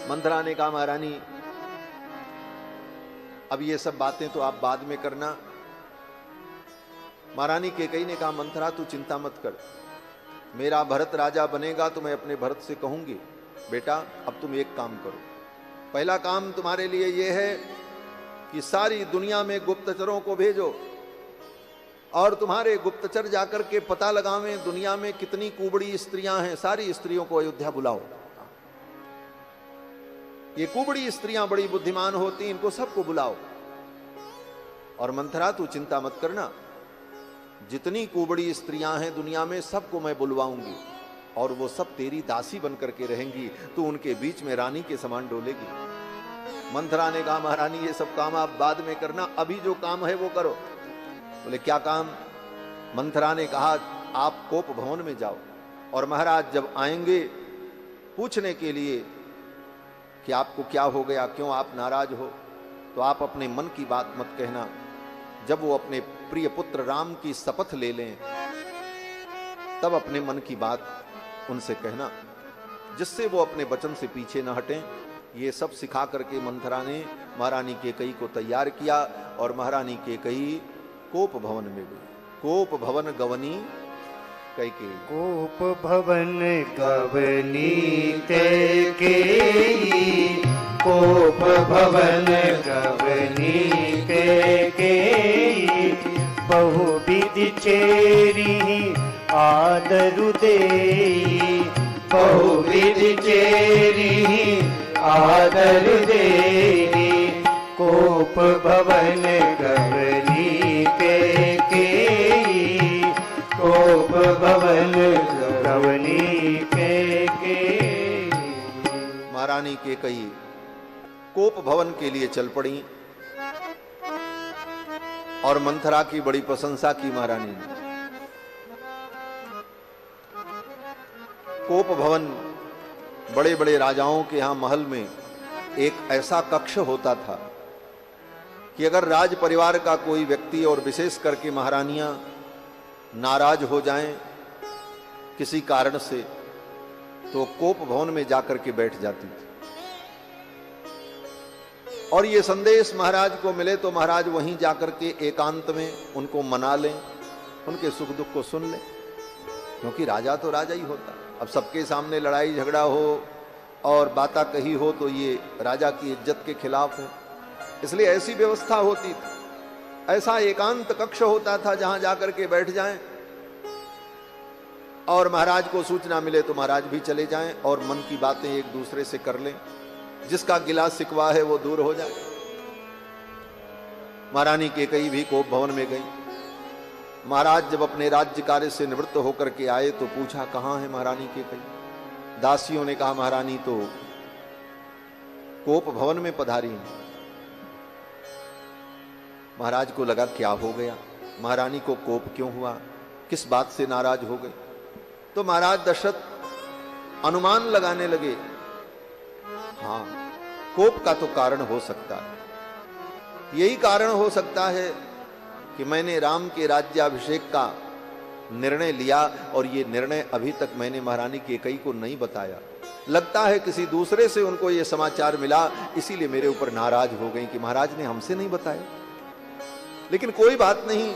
मंथरा ने कहा महारानी अब ये सब बातें तो आप बाद में करना। महारानी कैकेयी ने कहा मंथरा तू चिंता मत कर, मेरा भरत राजा बनेगा तो मैं अपने भरत से कहूंगी बेटा अब तुम एक काम करो, पहला काम तुम्हारे लिए यह है कि सारी दुनिया में गुप्तचरों को भेजो और तुम्हारे गुप्तचर जाकर के पता लगावें दुनिया में कितनी कुबड़ी स्त्रियां हैं, सारी स्त्रियों को अयोध्या बुलाओ। ये कुबड़ी स्त्रियां बड़ी बुद्धिमान होती, इनको सबको बुलाओ। और मंथरा तू चिंता मत करना, जितनी कुबड़ी स्त्रियां हैं दुनिया में सबको मैं बुलवाऊंगी और वो सब तेरी दासी बनकर के रहेंगी, तू उनके बीच में रानी के समान डोलेगी। मंथरा ने कहा महारानी ये सब काम आप बाद में करना, अभी जो काम है वो करो। बोले क्या काम? मंथरा ने कहा आप कोप भवन में जाओ और महाराज जब आएंगे पूछने के लिए कि आपको क्या हो गया, क्यों आप नाराज हो, तो आप अपने मन की बात मत कहना। जब वो अपने प्रिय पुत्र राम की शपथ ले लें तब अपने मन की बात उनसे कहना, जिससे वो अपने वचन से पीछे न हटें। ये सब सिखा करके मंथरा ने महारानी कैकेयी को तैयार किया और महारानी कैकेयी कोप भवन में गई। कोप भवन गवनी कैकेयी, कोप भवन गवनी कैकेयी, कोप भवन गवनी कैकेयी, बहुविधि चेरी आदरु देई, बहुविधि चेरी आदरु देई, कोप भवन गवनी कैकेयी, कोप भवन गवनी कैकेयी। महारानी कैकेयी कोप भवन के लिए चल पड़ी और मंथरा की बड़ी प्रशंसा की महारानी ने। कोप भवन बड़े बड़े राजाओं के यहां महल में एक ऐसा कक्ष होता था कि अगर राज परिवार का कोई व्यक्ति और विशेष करके महारानियां नाराज हो जाएं किसी कारण से तो कोप भवन में जाकर के बैठ जाती थी और ये संदेश महाराज को मिले तो महाराज वहीं जाकर के एकांत में उनको मना लें, उनके सुख दुख को सुन लें, क्योंकि राजा तो राजा ही होता। अब सबके सामने लड़ाई झगड़ा हो और बातें कही हो तो ये राजा की इज्जत के खिलाफ है, इसलिए ऐसी व्यवस्था होती थी। ऐसा एकांत कक्ष होता था जहां जाकर के बैठ जाएं और महाराज को सूचना मिले तो महाराज भी चले जाएं और मन की बातें एक दूसरे से कर लें, जिसका गिला शिकवा है वो दूर हो जाए। महारानी कैकेयी भी कोप भवन में गई। महाराज जब अपने राज्य कार्य से निवृत्त होकर के आए तो पूछा कहां है महारानी कैकेयी। दासियों ने कहा महारानी तो कोप भवन में पधारी है। महाराज को लगा क्या हो गया, महारानी को कोप क्यों हुआ, किस बात से नाराज हो गए। तो महाराज दशरथ अनुमान लगाने लगे, हाँ कोप का तो कारण हो सकता है, यही कारण हो सकता है कि मैंने राम के राज्याभिषेक का निर्णय लिया और ये निर्णय अभी तक मैंने महारानी कैकेयी को नहीं बताया। लगता है किसी दूसरे से उनको ये समाचार मिला, इसीलिए मेरे ऊपर नाराज हो गई कि महाराज ने हमसे नहीं बताया। लेकिन कोई बात नहीं,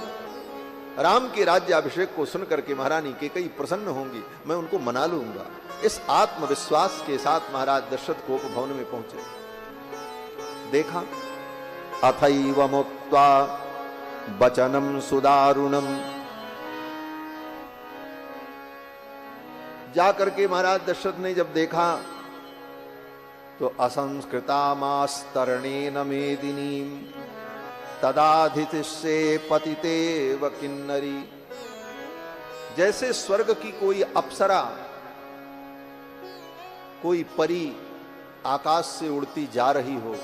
राम के राज्याभिषेक को सुन करके महारानी कैकेयी प्रसन्न होंगी, मैं उनको मना लूंगा। इस आत्मविश्वास के साथ महाराज दशरथ कोप भवन में पहुंचे। देखा अथैव मुक्त्वा वचनम सुदारुणम, जाकर के महाराज दशरथ ने जब देखा तो असंस्कृतामास्तरणेन मेदिनीम तदाधितिष्ये पतितेव किन्नरी, जैसे स्वर्ग की कोई अप्सरा, कोई परी आकाश से उड़ती जा रही हो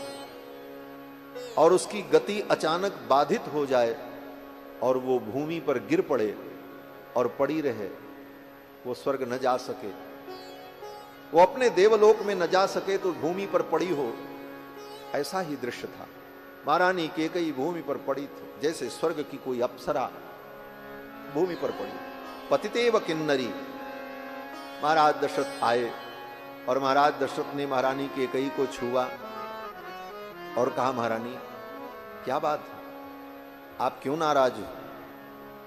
और उसकी गति अचानक बाधित हो जाए और वो भूमि पर गिर पड़े और पड़ी रहे, वो स्वर्ग न जा सके, वो अपने देवलोक में न जा सके तो भूमि पर पड़ी हो, ऐसा ही दृश्य था। महारानी कैकेयी भूमि पर पड़ी थी जैसे स्वर्ग की कोई अप्सरा भूमि पर पड़ी। पतितेव किन्नरी। महाराज दशरथ आए और महाराज दशरथ ने महारानी कैकेयी को छुआ और कहा, महारानी क्या बात है, आप क्यों नाराज हो?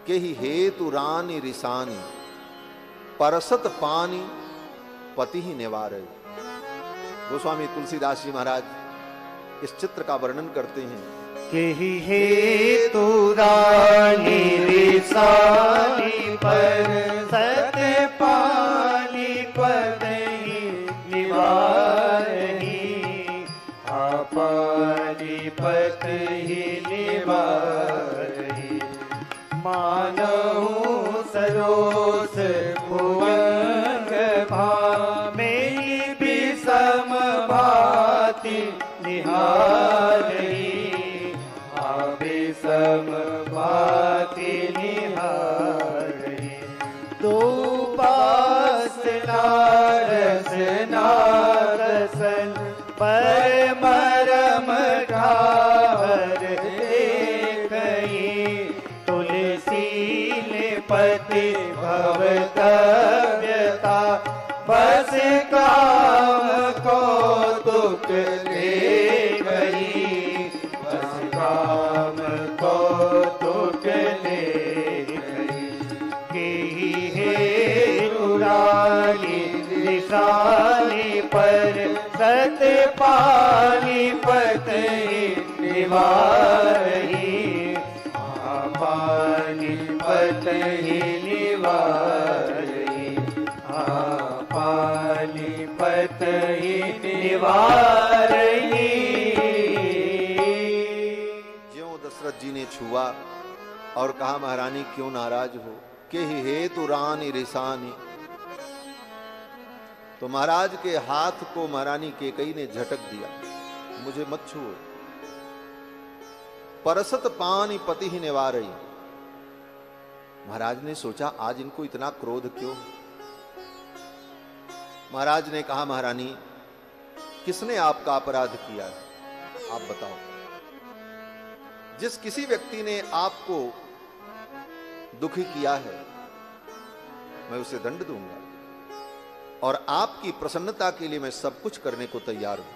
के ही हेतु रानी रिसानी परसत पानी पति ही निवार। गोस्वामी तुलसीदास जी महाराज इस चित्र का वर्णन करते हैं। के ही हेतु रानी रिसानी परसत पानी पति निवारही, पानीपत ही निवारही। मानहु सरोस भुवंग भामेहि विषम भाति निहारही, विषम भाति निहारही। दो पास नारस नारसन परमरम ठाहर देखहि, तुलसी पति भवतव्यता बस काम कौतुक देखहि, बस काम कौतुक देखहि। केहि हेतु रानी रिसानी परसत पानीपत निवारही, पानीपत ही निवारही, पानीपत ही निवारही। ज्यों दशरथ जी ने छुआ और कहा, महारानी क्यों नाराज हो? के ही हेतु रानी रिसानी। तो महाराज के हाथ को महारानी कैकेयी ने झटक दिया, मुझे मत छुओ। परसत पानी पति ही निवारही। महाराज ने सोचा, आज इनको इतना क्रोध क्यों? महाराज ने कहा, महारानी किसने आपका अपराध किया है, आप बताओ। जिस किसी व्यक्ति ने आपको दुखी किया है मैं उसे दंड दूंगा, और आपकी प्रसन्नता के लिए मैं सब कुछ करने को तैयार हूं।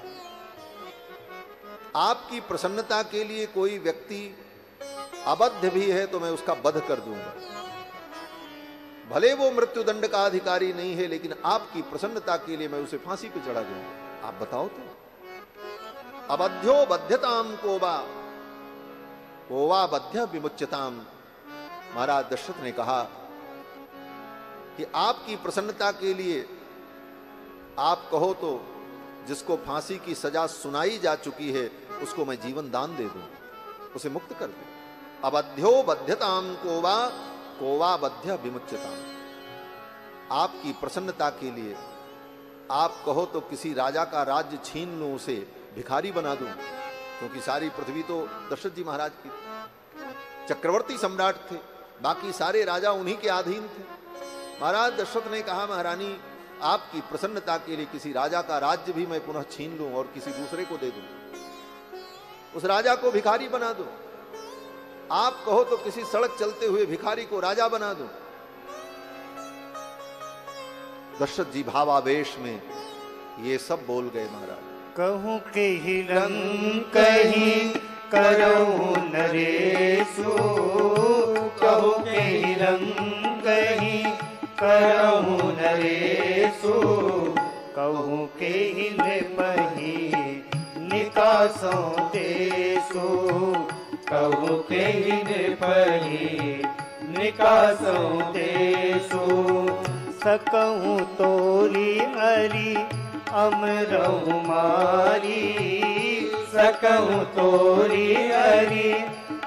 आपकी प्रसन्नता के लिए कोई व्यक्ति अबद्ध भी है तो मैं उसका वध कर दूंगा। भले वो मृत्युदंड का अधिकारी नहीं है, लेकिन आपकी प्रसन्नता के लिए मैं उसे फांसी पे चढ़ा दूंगा। आप बताओ तो। अबध्यो बध्यताम कोवा बध्य विमुच्यताम। महाराज दशरथ ने कहा कि आपकी प्रसन्नता के लिए आप कहो तो जिसको फांसी की सजा सुनाई जा चुकी है उसको मैं जीवन दान दे दूं, उसे मुक्त कर दूं। अबध्यो बध्यताम कोवा बध्य विमुच्यताम। आपकी प्रसन्नता के लिए आप कहो तो किसी राजा का राज्य छीन लूं, उसे भिखारी बना दूं, क्योंकि सारी पृथ्वी तो दशरथ जी महाराज की, चक्रवर्ती सम्राट थे, बाकी सारे राजा उन्हीं के अधीन थे। महाराज दशरथ ने कहा, महारानी आपकी प्रसन्नता के लिए किसी राजा का राज्य भी मैं पुनः छीन लूं और किसी दूसरे को दे दूं, उस राजा को भिखारी बना दूं। आप कहो तो किसी सड़क चलते हुए भिखारी को राजा बना दूं। दशरथ जी भावावेश में ये सब बोल गए। महाराज कहूं के ही रंग कहीं करऊं नरेशु, कहूं के ही रंग कहीं करऊं नरेशु, कहूं के ही नृपहि निकासों देशु, कहूं के ही नृपहि निकासों देशु। सकहूं तोरी हरि अमरहु मारी, सकहूं तोरी हरि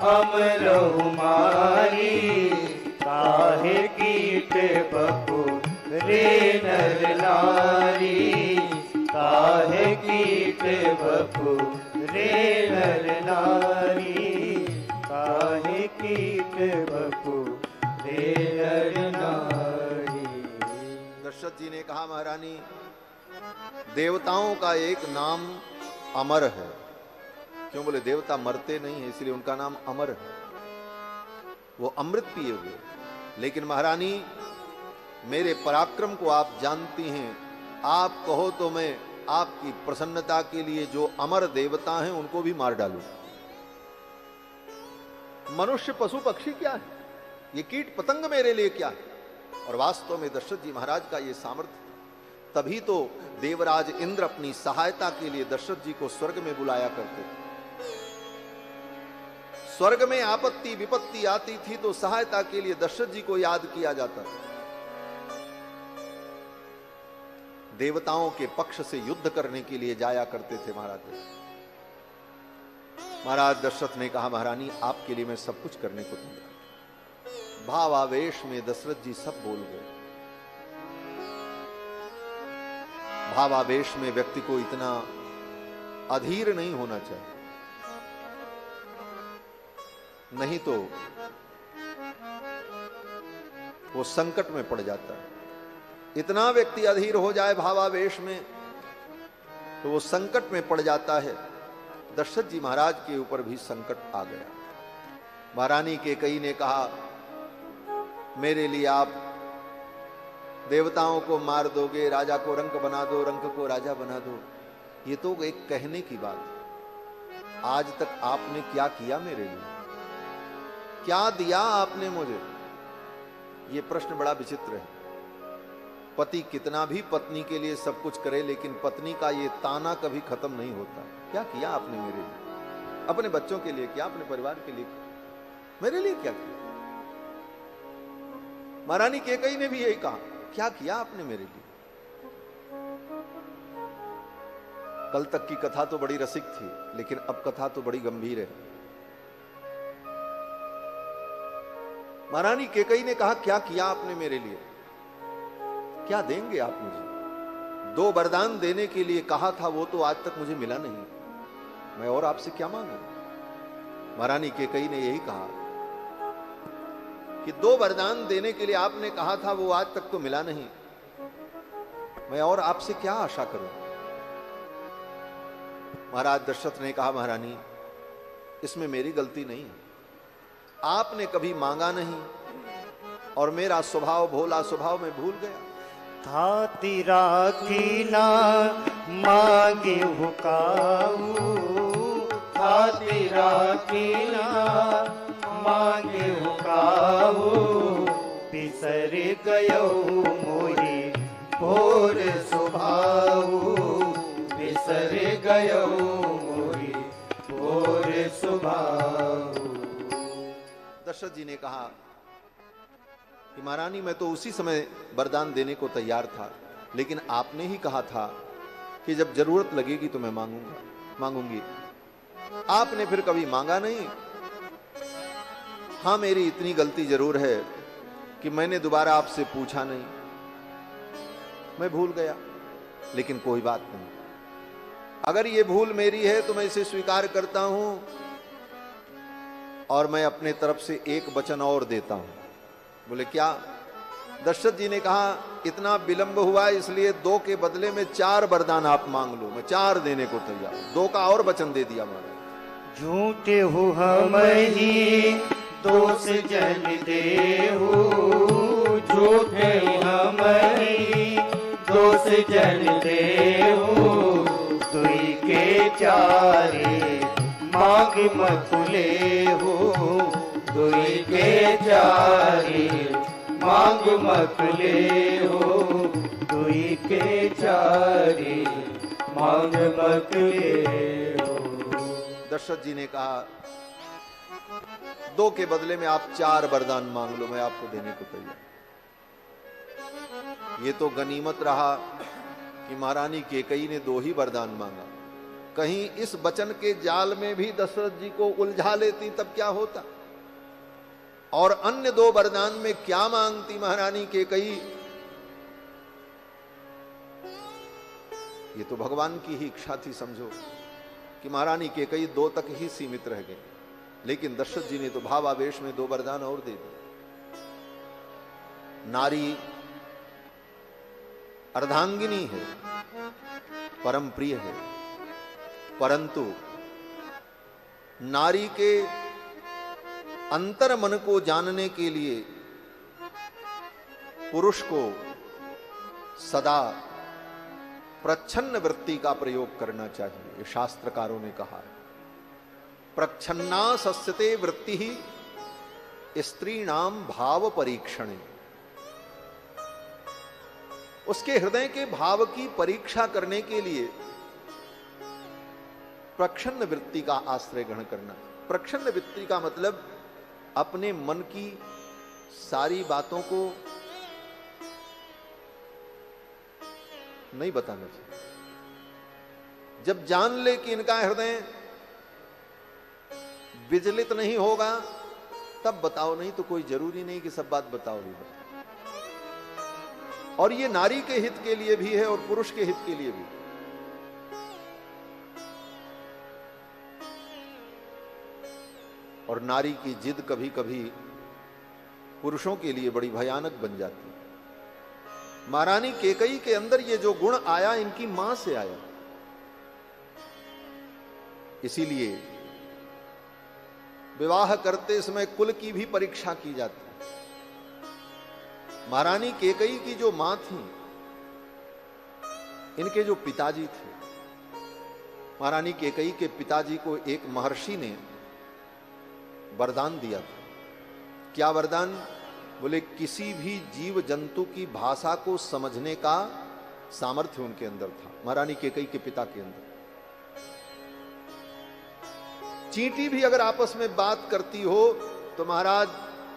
अमरहु मारी। काहे कीट बपु रे नर नारी, काहे कीट बपु रे नर नारी, काहे कीट बपु रे नर नारी। दशरथ जी ने कहा, महारानी देवताओं का एक नाम अमर है। क्यों? बोले देवता मरते नहीं है, इसलिए उनका नाम अमर है, वो अमृत पिए हुए। लेकिन महारानी मेरे पराक्रम को आप जानती हैं, आप कहो तो मैं आपकी प्रसन्नता के लिए जो अमर देवता हैं उनको भी मार डालूं। मनुष्य पशु पक्षी क्या है, ये कीट पतंग मेरे लिए क्या है। और वास्तव में दशरथ जी महाराज का ये सामर्थ्य, तभी तो देवराज इंद्र अपनी सहायता के लिए दशरथ जी को स्वर्ग में बुलाया करते थे। स्वर्ग में आपत्ति विपत्ति आती थी तो सहायता के लिए दशरथ जी को याद किया जाता था। देवताओं के पक्ष से युद्ध करने के लिए जाया करते थे महाराज। महाराज दशरथ ने कहा, महारानी आपके लिए मैं सब कुछ करने को तैयार। भावावेश में दशरथ जी सब बोल गए। भावावेश में व्यक्ति को इतना अधीर नहीं होना चाहिए, नहीं तो वो संकट में पड़ जाता है। इतना व्यक्ति अधीर हो जाए भावावेश में तो वो संकट में पड़ जाता है। दशरथ जी महाराज के ऊपर भी संकट आ गया। महारानी कैकेयी ने कहा, मेरे लिए आप देवताओं को मार दोगे, राजा को रंक बना दो, रंक को राजा बना दो। ये तो एक कहने की बात है। आज तक आपने क्या किया मेरे लिए, क्या दिया आपने मुझे? ये प्रश्न बड़ा विचित्र है। पति कितना भी पत्नी के लिए सब कुछ करे, लेकिन पत्नी का ये ताना कभी खत्म नहीं होता। क्या किया आपने मेरे लिए? अपने बच्चों के लिए क्या, अपने परिवार के लिए क्या, मेरे लिए क्या किया? महारानी कैकेयी ने भी यही कहा, क्या किया आपने मेरे लिए? कल तक की कथा तो बड़ी रसिक थी, लेकिन अब कथा तो बड़ी गंभीर है। महारानी कैकेयी ने कहा, क्या किया आपने मेरे लिए? क्या देंगे आप मुझे? 2 वरदान देने के लिए कहा था, वो तो आज तक मुझे मिला नहीं। मैं और आपसे क्या मांगू? महारानी कैकेयी ने यही कहा कि 2 वरदान देने के लिए आपने कहा था, वो आज तक तो मिला नहीं। मैं और आपसे क्या आशा करूं? महाराज दशरथ ने कहा, महारानी इसमें मेरी गलती नहीं है। आपने कभी मांगा नहीं और मेरा स्वभाव, भोला स्वभाव मैं भूल गया। थाती राखी ना मांगे हुकाऊ, थाती राखी ना मांगे हुकाऊ, बिसर गयो मोही भोर स्वभाऊ, बिसर गयो मोही भोर स्वभाऊ। दशरथ जी ने कहा कि महारानी मैं तो उसी समय वरदान देने को तैयार था, लेकिन आपने ही कहा था कि जब जरूरत लगेगी तो मैं मांगूंगी। आपने फिर कभी मांगा नहीं। हां, मेरी इतनी गलती जरूर है कि मैंने दोबारा आपसे पूछा नहीं, मैं भूल गया। लेकिन कोई बात नहीं, अगर ये भूल मेरी है तो मैं इसे स्वीकार करता हूं और मैं अपने तरफ से एक वचन और देता हूं। बोले क्या? दशरथ जी ने कहा, इतना विलंब हुआ इसलिए 2 के बदले में 4 वरदान आप मांग लो, मैं 4 देने को तैयार हूं। 2 का और वचन दे दिया महाराज। झूठे हो हम ही दोष जन देहु, झूठे हम ही दोष जन देहु, दुई के चारे मांग मत लेहु, दुई के चारे मांग मत लेहु, दुई के चारे मांग मत लेहु। दशरथ जी ने कहा, 2 के बदले में आप 4 वरदान मांग लो, मैं आपको देने को तैयार। ये तो गनीमत रहा कि महारानी कैकेयी ने 2 ही वरदान मांगा। कहीं इस वचन के जाल में भी दशरथ जी को उलझा लेती तब क्या होता? और अन्य 2 वरदान में क्या मांगती महारानी कैकेयी? ये तो भगवान की ही इच्छा थी, समझो कि महारानी कैकेयी 2 तक ही सीमित रह गई, लेकिन दशरथ जी ने तो भावावेश में 2 वरदान और दे दिए। नारी अर्धांगिनी है, परम प्रिय है, परंतु नारी के अंतर मन को जानने के लिए पुरुष को सदा प्रच्छन्न वृत्ति का प्रयोग करना चाहिए, ये शास्त्रकारों ने कहा है। प्रच्छन्ना सस्यते वृत्ति ही स्त्रीणाम भाव परीक्षणे, उसके हृदय के भाव की परीक्षा करने के लिए प्रच्छन्न वृत्ति का आश्रय ग्रहण करना। प्रच्छन्न वृत्ति का मतलब अपने मन की सारी बातों को नहीं बताना चाहिए। जब जान ले कि इनका हृदय विचलित नहीं होगा तब बताओ, नहीं तो कोई जरूरी नहीं कि सब बात बताओ ही बताओ। और ये नारी के हित के लिए भी है और पुरुष के हित के लिए भी। और नारी की जिद कभी कभी पुरुषों के लिए बड़ी भयानक बन जाती है। महारानी केकई के अंदर ये जो गुण आया इनकी मां से आया, इसीलिए विवाह करते समय कुल की भी परीक्षा की जाती है। महारानी केकई की जो मां थी, इनके जो पिताजी थे, महारानी केकई के पिताजी को एक महर्षि ने वरदान दिया था। क्या वरदान? बोले किसी भी जीव जंतु की भाषा को समझने का सामर्थ्य उनके अंदर था, महारानी केकई के पिता के अंदर। चींटी भी अगर आपस में बात करती हो तो महाराज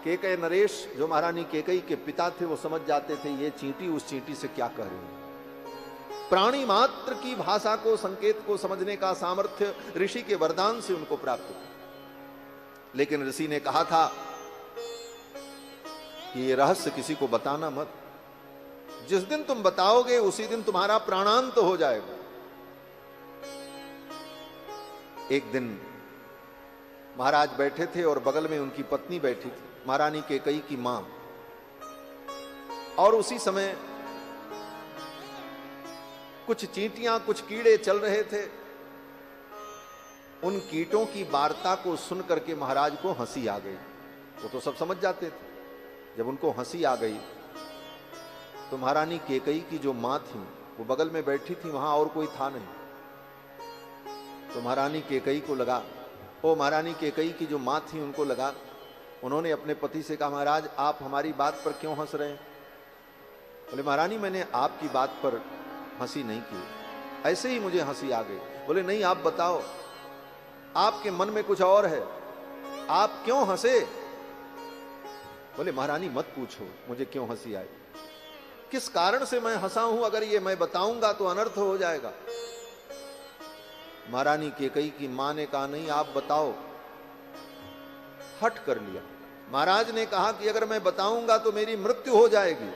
केकई नरेश, जो महारानी केकई के पिता थे, वो समझ जाते थे ये चींटी उस चींटी से क्या कह रही है। प्राणी मात्र की भाषा को, संकेत को समझने का सामर्थ्य ऋषि के वरदान से उनको प्राप्त था। लेकिन ऋषि ने कहा था कि ये रहस्य किसी को बताना मत, जिस दिन तुम बताओगे उसी दिन तुम्हारा प्राणांत हो जाएगा। एक दिन महाराज बैठे थे और बगल में उनकी पत्नी बैठी थी, महारानी केकई की मां। और उसी समय कुछ चींटियां, कुछ कीड़े चल रहे थे। उन कीटों की वार्ता को सुन करके महाराज को हंसी आ गई। वो तो सब समझ जाते थे। जब उनको हंसी आ गई तो महारानी केकई की जो मां थी वो बगल में बैठी थी, वहां और कोई था नहीं। तो महारानी केकई को लगा, ओ महारानी केकई की जो मां थी उनको लगा, उन्होंने अपने पति से कहा महाराज आप हमारी बात पर क्यों हंस रहे हैं? बोले महारानी मैंने आपकी बात पर हंसी नहीं की, ऐसे ही मुझे हंसी आ गई। बोले नहीं आप बताओ, आपके मन में कुछ और है, आप क्यों हंसे? बोले महारानी मत पूछो मुझे क्यों हंसी आई, किस कारण से मैं हंसा हूं, अगर ये मैं बताऊंगा तो अनर्थ हो जाएगा। महारानी केकई की मां ने कहा नहीं आप बताओ। हट कर लिया। महाराज ने कहा कि अगर मैं बताऊंगा तो मेरी मृत्यु हो जाएगी।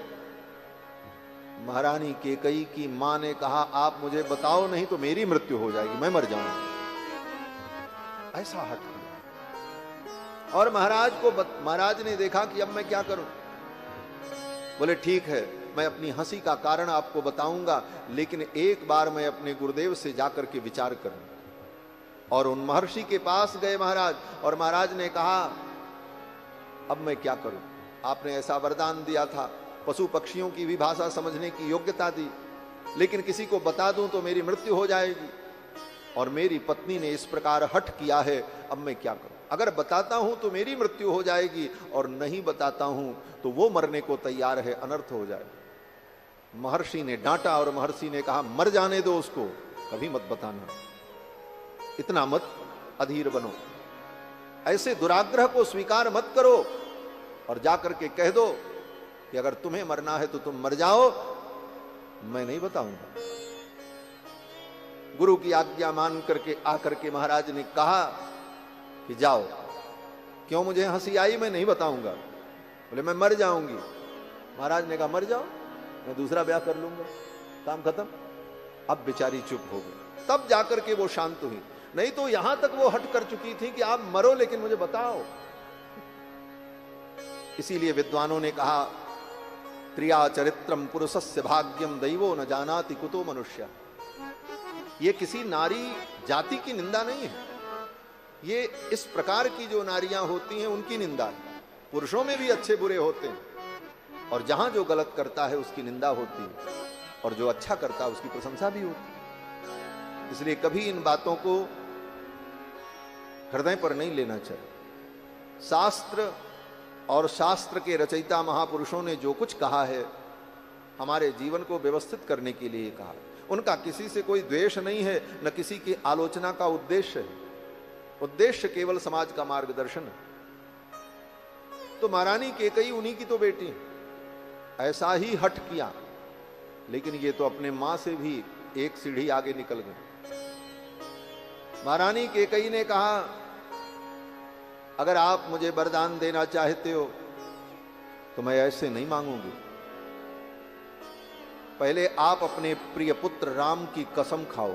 महारानी केकई की मां ने कहा आप मुझे बताओ नहीं तो मेरी मृत्यु हो जाएगी, मैं मर जाऊंगा। ऐसा हट किया। और महाराज ने देखा कि अब मैं क्या करूं। बोले ठीक है मैं अपनी हंसी का कारण आपको बताऊंगा, लेकिन एक बार मैं अपने गुरुदेव से जाकर के विचार करूं। और उन महर्षि के पास गए महाराज, और महाराज ने कहा अब मैं क्या करूं, आपने ऐसा वरदान दिया था, पशु पक्षियों की भी भाषा समझने की योग्यता दी, लेकिन किसी को बता दूं तो मेरी मृत्यु हो जाएगी। और मेरी पत्नी ने इस प्रकार हठ किया है, अब मैं क्या करूं? अगर बताता हूं तो मेरी मृत्यु हो जाएगी, और नहीं बताता हूं तो वो मरने को तैयार है, अनर्थ हो जाएगा। महर्षि ने डांटा और महर्षि ने कहा मर जाने दो उसको, कभी मत बताना, इतना मत अधीर बनो, ऐसे दुराग्रह को स्वीकार मत करो, और जाकर के कह दो कि अगर तुम्हें मरना है तो तुम मर जाओ, मैं नहीं बताऊंगा। गुरु की आज्ञा मान करके आकर के महाराज ने कहा कि जाओ, क्यों मुझे हंसी आई, मैं नहीं बताऊंगा। बोले मैं मर जाऊंगी। महाराज ने कहा मर जाओ, मैं दूसरा ब्याह कर लूंगा, काम खत्म। अब बेचारी चुप हो गई, तब जाकर के वो शांत हुई, नहीं तो यहां तक वो हट कर चुकी थी कि आप मरो लेकिन मुझे बताओ। इसीलिए विद्वानों ने कहा त्रिया चरित्रम पुरुषस्य भाग्यम दैवो न जानाति कुतो मनुष्य। ये किसी नारी जाति की निंदा नहीं है, ये इस प्रकार की जो नारियां होती हैं उनकी निंदा है। पुरुषों में भी अच्छे बुरे होते हैं, और जहां जो गलत करता है उसकी निंदा होती है। और जो अच्छा करता उसकी प्रशंसा भी होती। इसलिए कभी इन बातों को हृदय पर नहीं लेना चाहिए। शास्त्र और शास्त्र के रचयिता महापुरुषों ने जो कुछ कहा है हमारे जीवन को व्यवस्थित करने के लिए कहा। उनका किसी से कोई द्वेष नहीं है, न किसी की आलोचना का उद्देश्य है। उद्देश्य केवल समाज का मार्गदर्शन है। तो महारानी कैकेयी उन्हीं की तो बेटी, ऐसा ही हठ किया, लेकिन ये तो अपने मां से भी एक सीढ़ी आगे निकल गए। महारानी कैकेयी ने कहा, अगर आप मुझे वरदान देना चाहते हो तो मैं ऐसे नहीं मांगूंगी। पहले आप अपने प्रिय पुत्र राम की कसम खाओ,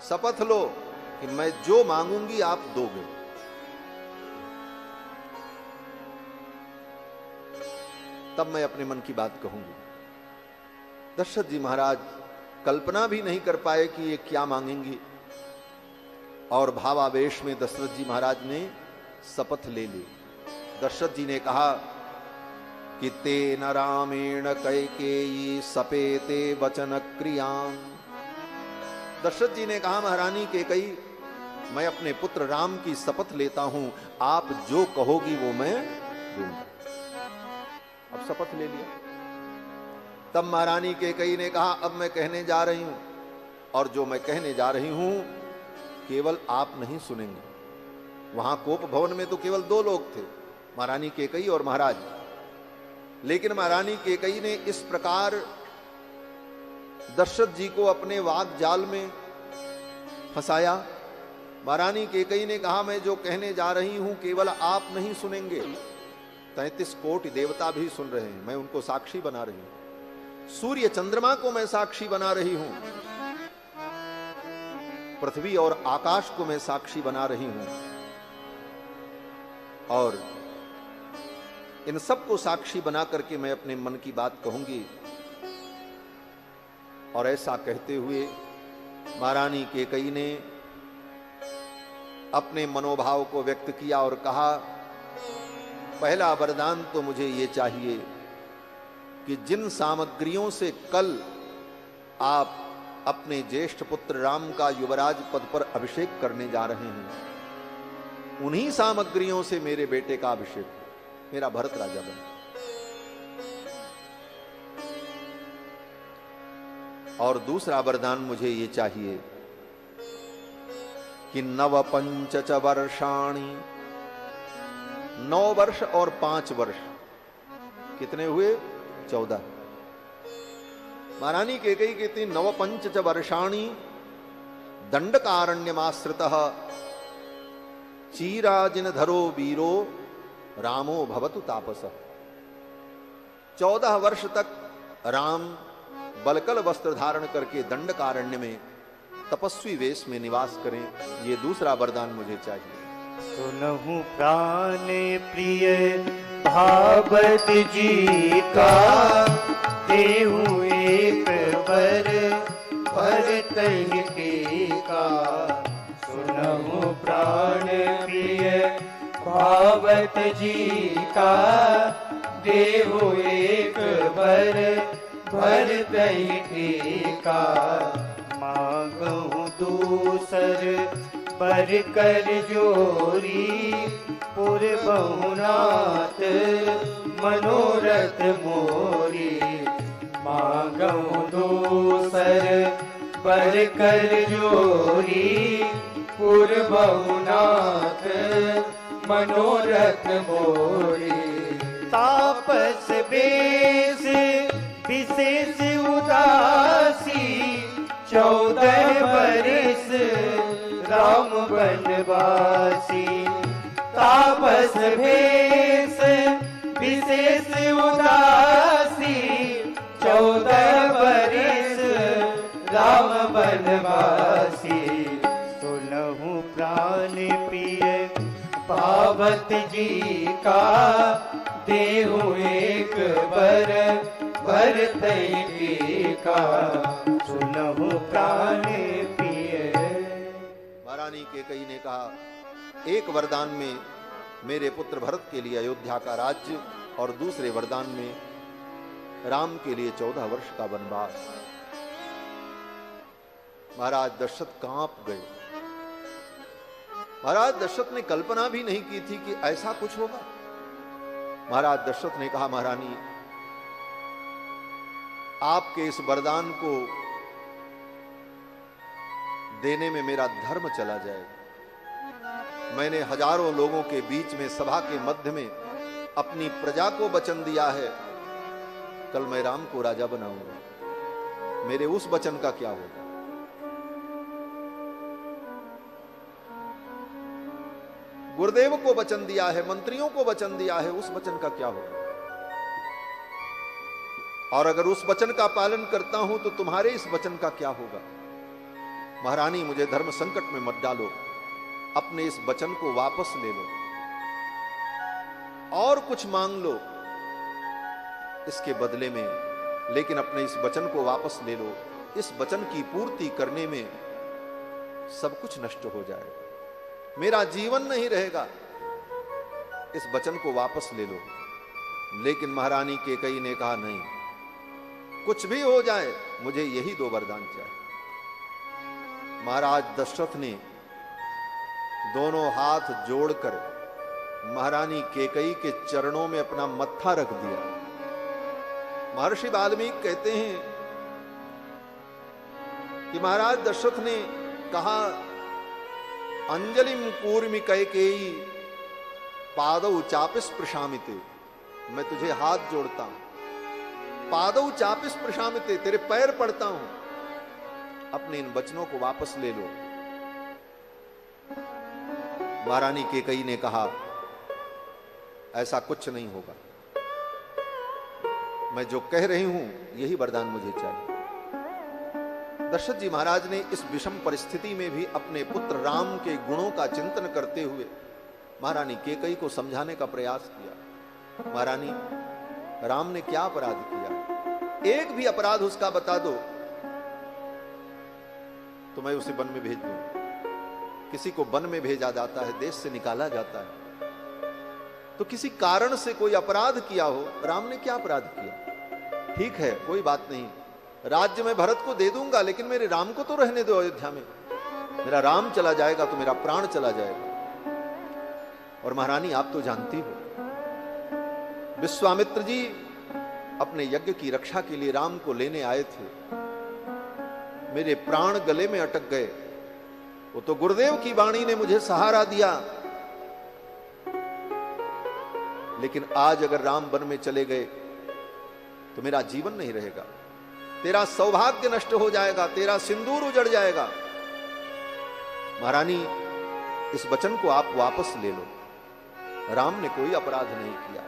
शपथ लो कि मैं जो मांगूंगी आप दोगे। तब मैं अपने मन की बात कहूंगी। दशरथ जी महाराज कल्पना भी नहीं कर पाए कि ये क्या मांगेंगी, और भावावेश में दशरथ जी महाराज ने शपथ ले ली। दशरथ जी ने कहा कि तेन रामेण कैकेयी सपेते वचन क्रियाम। दशरथ जी ने कहा, महारानी कैकेयी मैं अपने पुत्र राम की शपथ लेता हूं, आप जो कहोगी वो मैं दूंगा। अब शपथ ले लिया। तब महारानी कैकेयी ने कहा, अब मैं कहने जा रही हूं, और जो मैं कहने जा रही हूं केवल आप नहीं सुनेंगे। वहां कोप भवन में तो केवल दो लोग थे, महारानी कैकेयी और महाराज। लेकिन महारानी कैकेयी ने इस प्रकार दशरथ जी को अपने वाक जाल में फंसाया। महारानी कैकेयी ने कहा, मैं जो कहने जा रही हूं केवल आप नहीं सुनेंगे, 33 कोटि देवता भी सुन रहे हैं। मैं उनको साक्षी बना रही हूं, सूर्य चंद्रमा को मैं साक्षी बना रही हूं, पृथ्वी और आकाश को मैं साक्षी बना रही हूं, और इन सबको साक्षी बना करके मैं अपने मन की बात कहूंगी। और ऐसा कहते हुए महारानी कैकेयी ने अपने मनोभाव को व्यक्त किया और कहा, पहला वरदान तो मुझे ये चाहिए कि जिन सामग्रियों से कल आप अपने ज्येष्ठ पुत्र राम का युवराज पद पर अभिषेक करने जा रहे हैं, उन्हीं सामग्रियों से मेरे बेटे का अभिषेक हो, मेरा भरत राजा बने। और दूसरा वरदान मुझे ये चाहिए कि 9 पंच च वर्षाणि, 9 वर्ष और 5 वर्ष, कितने हुए? 14। महारानी कैकेयी कहती 9 पंच च वर्षाणि दंडकारण्यमाश्रितः चीराजिन धरो वीरो रामो भवतु तापसः। 14 वर्ष तक राम बलकल वस्त्र धारण करके दंडकारण्य में तपस्वी वेश में निवास करें, ये दूसरा वरदान मुझे चाहिए। सुनहु प्राण प्रिय भावत जी का, देहु एक बर भरत टीका। सुनहु प्राण प्रिय भावत जी का, देहु एक बर भरत टीका। मांगहु दूसर पर कर जोरी, पुर बहुनाथ मनोरथ मोरी। मांगहु दूसर पर कर जोरी, पुर बहुनाथ मनोरथ मोरी। तापस बेस विशेष उदासी, 14 बरस राम बनवासी। तापस भेष विशेष उदासी, 14 बरस राम बनवासी। सुनहु प्राण प्रिय भावत जी का, देहु एक बर भरत टीका। सुनहु प्राण प्रिय। महारानी कैकेयी ने कहा, एक वरदान में मेरे पुत्र भरत के लिए अयोध्या का राज्य, और दूसरे वरदान में राम के लिए 14 वर्ष का वनवास। महाराज दशरथ कांप गए। महाराज दशरथ ने कल्पना भी नहीं की थी कि ऐसा कुछ होगा। महाराज दशरथ ने कहा, महारानी आपके इस वरदान को देने में मेरा धर्म चला जाएगा। मैंने हजारों लोगों के बीच में, सभा के मध्य में अपनी प्रजा को वचन दिया है, कल मैं राम को राजा बनाऊंगा। मेरे उस वचन का क्या होगा? गुरुदेव को वचन दिया है, मंत्रियों को वचन दिया है, उस वचन का क्या होगा? और अगर उस वचन का पालन करता हूं तो तुम्हारे इस वचन का क्या होगा? महारानी मुझे धर्म संकट में मत डालो, अपने इस वचन को वापस ले लो और कुछ मांग लो इसके बदले में, लेकिन अपने इस वचन को वापस ले लो। इस वचन की पूर्ति करने में सब कुछ नष्ट हो जाएगा, मेरा जीवन नहीं रहेगा। इस वचन को वापस ले लो। लेकिन महारानी कैकेयी ने कहा, नहीं, कुछ भी हो जाए मुझे यही 2 वरदान चाहिए। महाराज दशरथ ने दोनों हाथ जोड़कर महारानी कैकेयी के चरणों में अपना मत्था रख दिया। महर्षि वाल्मीकि कहते हैं कि महाराज दशरथ ने कहा, अंजलिम कूर्मि कैकेयी पादौ चापिस प्रशामिते, मैं तुझे हाथ जोड़ता हूं, पादौ चापिस प्रशामिते, तेरे पैर पड़ता हूं, अपने इन वचनों को वापस ले लो। महारानी कैकेयी ने कहा, ऐसा कुछ नहीं होगा, मैं जो कह रही हूं यही वरदान मुझे चाहिए। दशरथ जी महाराज ने इस विषम परिस्थिति में भी अपने पुत्र राम के गुणों का चिंतन करते हुए महारानी कैकेयी को समझाने का प्रयास किया। महारानी, राम ने क्या अपराध किया? एक भी अपराध उसका बता दो तो मैं उसे वन में भेज दूं। किसी को वन में भेजा जाता है, देश से निकाला जाता है, तो किसी कारण से कोई अपराध किया हो। राम ने क्या अपराध किया? ठीक है, कोई बात नहीं, राज्य में भरत को दे दूंगा, लेकिन मेरे राम को तो रहने दो अयोध्या में। मेरा राम चला जाएगा तो मेरा प्राण चला जाएगा। और महारानी, आप तो जानती हो, विश्वामित्र जी अपने यज्ञ की रक्षा के लिए राम को लेने आए थे, मेरे प्राण गले में अटक गए। वो तो गुरुदेव की वाणी ने मुझे सहारा दिया, लेकिन आज अगर राम वन में चले गए तो मेरा जीवन नहीं रहेगा, तेरा सौभाग्य नष्ट हो जाएगा, तेरा सिंदूर उजड़ जाएगा। महारानी, इस वचन को आप वापस ले लो। राम ने कोई अपराध नहीं किया।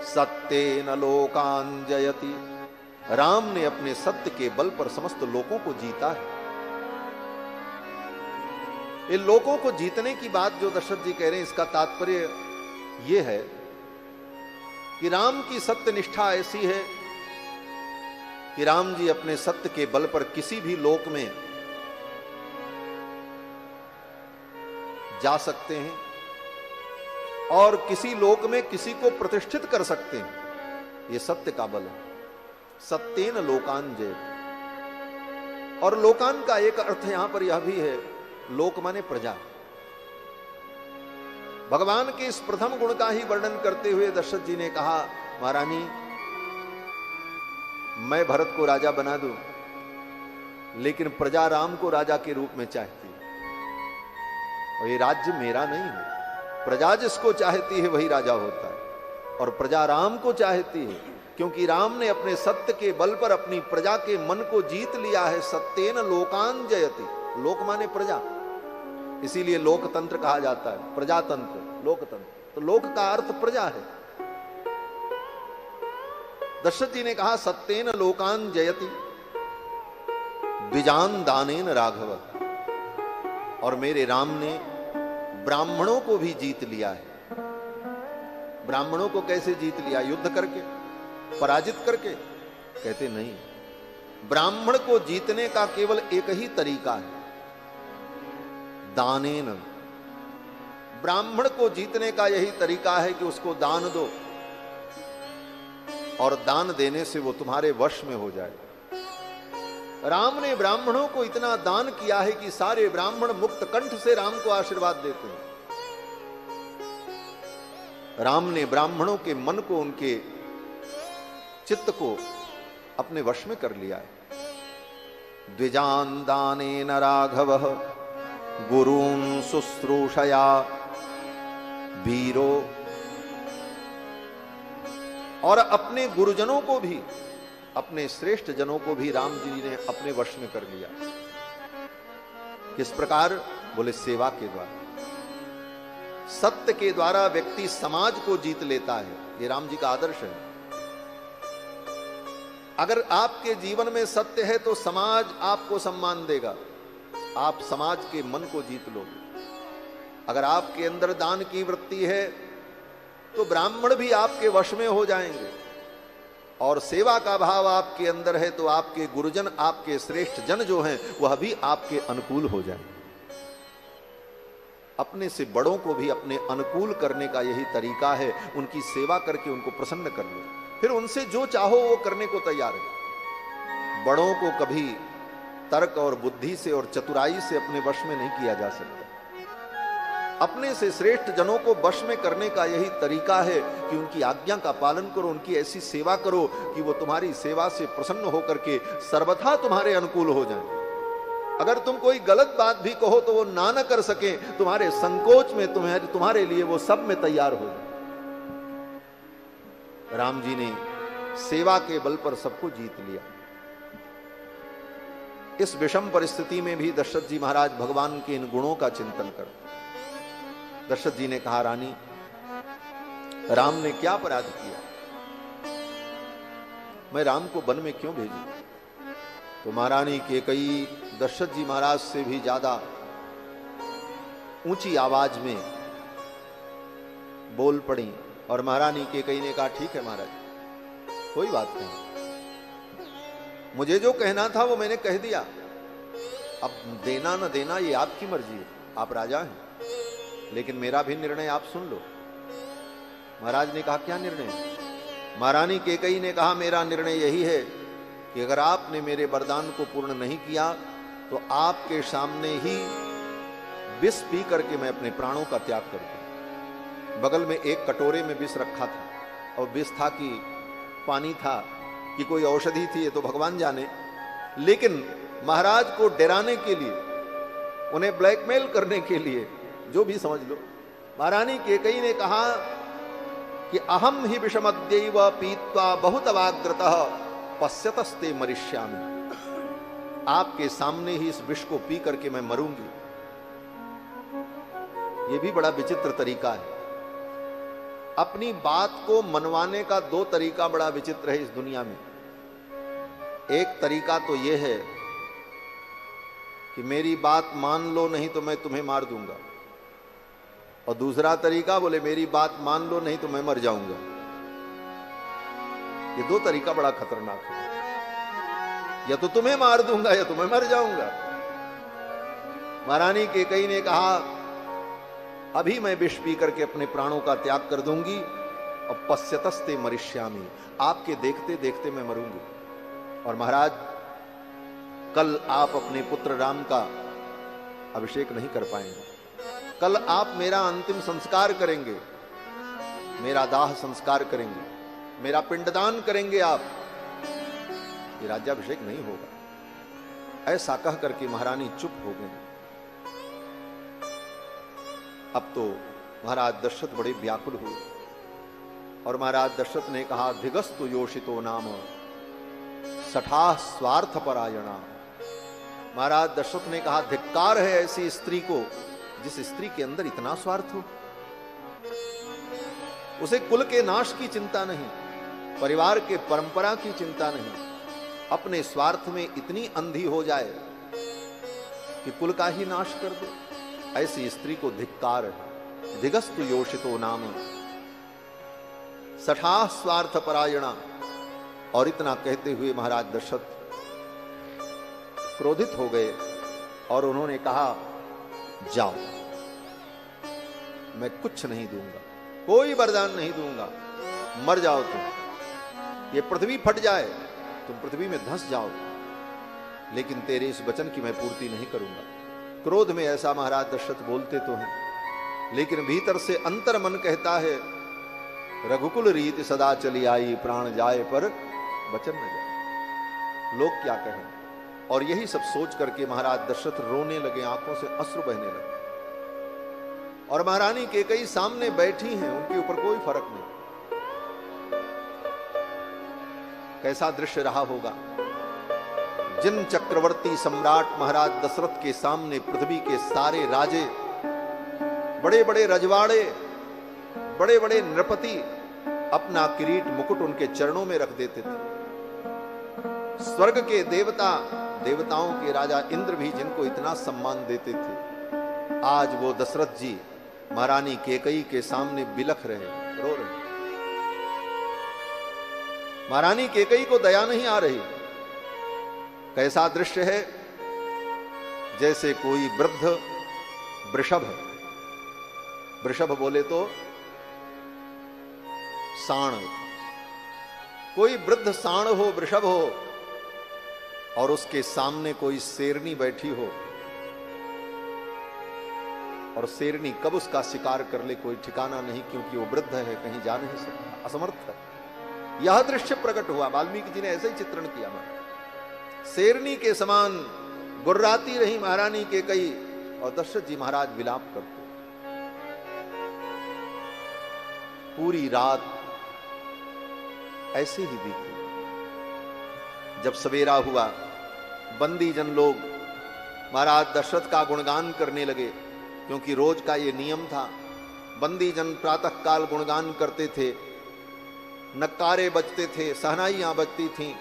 सत्येन लोकान जयति, राम ने अपने सत्य के बल पर समस्त लोगों को जीता है। इन लोगों को जीतने की बात जो दशरथ जी कह रहे हैं, इसका तात्पर्य यह है कि राम की सत्य निष्ठा ऐसी है कि राम जी अपने सत्य के बल पर किसी भी लोक में जा सकते हैं और किसी लोक में किसी को प्रतिष्ठित कर सकते हैं। यह सत्य का बल है। सत्येन लोकान जय। और लोकान का एक अर्थ यहां पर यह भी है, लोक माने प्रजा। भगवान के इस प्रथम गुण का ही वर्णन करते हुए दशरथ जी ने कहा, महारानी, मैं भरत को राजा बना दूं, लेकिन प्रजा राम को राजा के रूप में चाहती है, और ये राज्य मेरा नहीं है। प्रजा जिसको चाहती है वही राजा होता है, और प्रजा राम को चाहती है, क्योंकि राम ने अपने सत्य के बल पर अपनी प्रजा के मन को जीत लिया है। सत्येन लोकान जयति, लोक माने प्रजा, इसीलिए लोकतंत्र कहा जाता है, प्रजातंत्र, लोकतंत्र। तो लोक का अर्थ प्रजा है। दशरथ जी ने कहा, सत्येन लोकान जयति द्विजान दानेन राघव, और मेरे राम ने ब्राह्मणों को भी जीत लिया है। ब्राह्मणों को कैसे जीत लिया? युद्ध करके, पराजित करके? कहते नहीं, ब्राह्मण को जीतने का केवल एक ही तरीका है, दानेन। ब्राह्मण को जीतने का यही तरीका है कि उसको दान दो। और दान देने से वो तुम्हारे वश में हो जाए। राम ने ब्राह्मणों को इतना दान किया है कि सारे ब्राह्मण मुक्त कंठ से राम को आशीर्वाद देते हैं। राम ने ब्राह्मणों के मन को, उनके चित्त को अपने वश में कर लिया है। द्विजान दानेन राघवः गुरून् शुश्रूषया वीरो, और अपने गुरुजनों को भी, अपने श्रेष्ठ जनों को भी राम जी ने अपने वश में कर लिया। किस प्रकार? बोले सेवा के द्वारा। सत्य के द्वारा व्यक्ति समाज को जीत लेता है। ये राम जी का आदर्श है। अगर आपके जीवन में सत्य है तो समाज आपको सम्मान देगा, आप समाज के मन को जीत लोगे। अगर आपके अंदर दान की वृत्ति है तो ब्राह्मण भी आपके वश में हो जाएंगे, और सेवा का भाव आपके अंदर है तो आपके गुरुजन, आपके श्रेष्ठ जन जो हैं वह भी आपके अनुकूल हो जाएंगे। अपने से बड़ों को भी अपने अनुकूल करने का यही तरीका है, उनकी सेवा करके उनको प्रसन्न कर लो, फिर उनसे जो चाहो वो करने को तैयार है। बड़ों को कभी तर्क और बुद्धि से और चतुराई से अपने वश में नहीं किया जा सकता। अपने से श्रेष्ठ जनों को वश में करने का यही तरीका है कि उनकी आज्ञा का पालन करो, उनकी ऐसी सेवा करो कि वो तुम्हारी सेवा से प्रसन्न होकर के सर्वथा तुम्हारे अनुकूल हो जाएं। अगर तुम कोई गलत बात भी कहो तो वो ना कर सके, तुम्हारे संकोच में तुम्हारे लिए वो सब में तैयार हो जाए। राम जी ने सेवा के बल पर सबको जीत लिया। इस विषम परिस्थिति में भी दशरथ जी महाराज भगवान के इन गुणों का चिंतन करते। दशरथ जी ने कहा, रानी, राम ने क्या अपराध किया? मैं राम को वन में क्यों भेजूं? तो महारानी कैकेयी दशरथ जी महाराज से भी ज्यादा ऊंची आवाज में बोल पड़ी, और महारानी कैकेयी ने कहा, ठीक है महाराज, कोई बात नहीं, मुझे जो कहना था वो मैंने कह दिया, अब देना न देना ये आपकी मर्जी है, आप राजा हैं, लेकिन मेरा भी निर्णय आप सुन लो। महाराज ने कहा, क्या निर्णय? महारानी कैकेयी ने कहा, मेरा निर्णय यही है कि अगर आपने मेरे वरदान को पूर्ण नहीं किया तो आपके सामने ही विष पी करके मैं अपने प्राणों का त्याग कर दूं। बगल में एक कटोरे में विष रखा था, और विष था कि पानी था कि कोई औषधि थी, ये तो भगवान जाने, लेकिन महाराज को डराने के लिए, उन्हें ब्लैकमेल करने के लिए, जो भी समझ लो, महारानी कैकेयी ने कहा कि अहम ही विषमद्यैव पीत्वा बहुत वाग्रतः पश्यतस्ते मरिष्यामि। आपके सामने ही इस विष को पी करके मैं मरूंगी। यह भी बड़ा विचित्र तरीका है। अपनी बात को मनवाने का दो तरीका बड़ा विचित्र है इस दुनिया में। एक तरीका तो यह है कि मेरी बात मान लो, नहीं तो मैं तुम्हें मार दूंगा, और दूसरा तरीका, बोले मेरी बात मान लो नहीं तो मैं मर जाऊंगा। ये दो तरीका बड़ा खतरनाक है। या तो तुम्हें मार दूंगा या तो मैं मर जाऊंगा। महारानी कैकेयी ने कहा, अभी मैं विष पी करके अपने प्राणों का त्याग कर दूंगी, और पश्यतस्ते मरिष्यामि, आपके देखते देखते मैं मरूंगी। और महाराज, कल आप अपने पुत्र राम का अभिषेक नहीं कर पाएंगे, कल आप मेरा अंतिम संस्कार करेंगे, मेरा दाह संस्कार करेंगे, मेरा पिंडदान करेंगे आप, ये राज्याभिषेक नहीं होगा। ऐसा कह करके महारानी चुप हो गई। अब तो महाराज दशरथ बड़े व्याकुल हुए, और महाराज दशरथ ने कहा, धिगस्तु योषितो नाम सठा स्वार्थ परायणा। महाराज दशरथ ने कहा, धिक्कार है ऐसी स्त्री को जिस स्त्री के अंदर इतना स्वार्थ हो। उसे कुल के नाश की चिंता नहीं, परिवार के परंपरा की चिंता नहीं, अपने स्वार्थ में इतनी अंधी हो जाए कि कुल का ही नाश कर दे। ऐसी स्त्री को धिक्कार है। धिगस्तु योषितो नाम सठा स्वार्थ परायणा। और इतना कहते हुए महाराज दशरथ क्रोधित हो गए, और उन्होंने कहा, जाओ, मैं कुछ नहीं दूंगा, कोई वरदान नहीं दूंगा, मर जाओ तुम। ये पृथ्वी फट जाए, तुम पृथ्वी में धंस जाओ, लेकिन तेरे इस वचन की मैं पूर्ति नहीं करूंगा। क्रोध में ऐसा महाराज दशरथ बोलते तो हैं, लेकिन भीतर से अंतर मन कहता है रघुकुल रीत सदा चली आई, प्राण जाए पर वचन न जाए, लोग क्या कहें। और यही सब सोच करके महाराज दशरथ रोने लगे, आंखों से अश्रु बहने लगे। और महारानी कैकेयी सामने बैठी हैं, उनके ऊपर कोई फर्क नहीं। कैसा दृश्य रहा होगा, जिन चक्रवर्ती सम्राट महाराज दशरथ के सामने पृथ्वी के सारे राजे, बड़े बड़े रजवाड़े, बड़े बड़े नृपति अपना किरीट मुकुट उनके चरणों में रख देते थे। स्वर्ग के देवता, देवताओं के राजा इंद्र भी जिनको इतना सम्मान देते थे, आज वो दशरथ जी महारानी कैकेयी के सामने बिलख रहे, रो रहे। महारानी कैकेयी को दया नहीं आ रही। कैसा दृश्य है, जैसे कोई वृद्ध वृषभ, वृषभ बोले तो साण, कोई वृद्ध साण हो, वृषभ हो, और उसके सामने कोई शेरनी बैठी हो, और शेरनी कब उसका शिकार कर ले कोई ठिकाना नहीं, क्योंकि वो वृद्ध है, कहीं जा नहीं सकता, असमर्थ है। यह दृश्य प्रकट हुआ, वाल्मीकि जी ने ऐसे ही चित्रण किया। शेरनी के समान गुर्राती रही महारानी कैकेयी, और दशरथ जी महाराज विलाप करते। पूरी रात ऐसे ही बीती। जब सवेरा हुआ, बंदी जन लोग महाराज दशरथ का गुणगान करने लगे, क्योंकि रोज का ये नियम था। बंदी जन प्रातः काल गुणगान करते थे, नक्कारे बजते थे, सहनाइयां बजती थीं,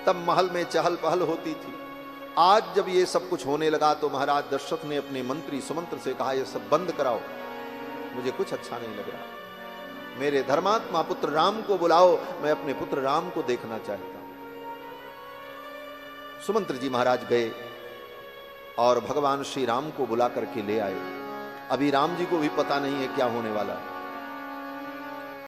तब महल में चहल पहल होती थी। आज जब ये सब कुछ होने लगा तो महाराज दशरथ ने अपने मंत्री सुमंत्र से कहा, ये सब बंद कराओ, मुझे कुछ अच्छा नहीं लग रहा। मेरे धर्मात्मा पुत्र राम को बुलाओ, मैं अपने पुत्र राम को देखना चाहता हूं। सुमंत्र जी महाराज गए और भगवान श्री राम को बुला करके ले आए। अभी राम जी को भी पता नहीं है क्या होने वाला है।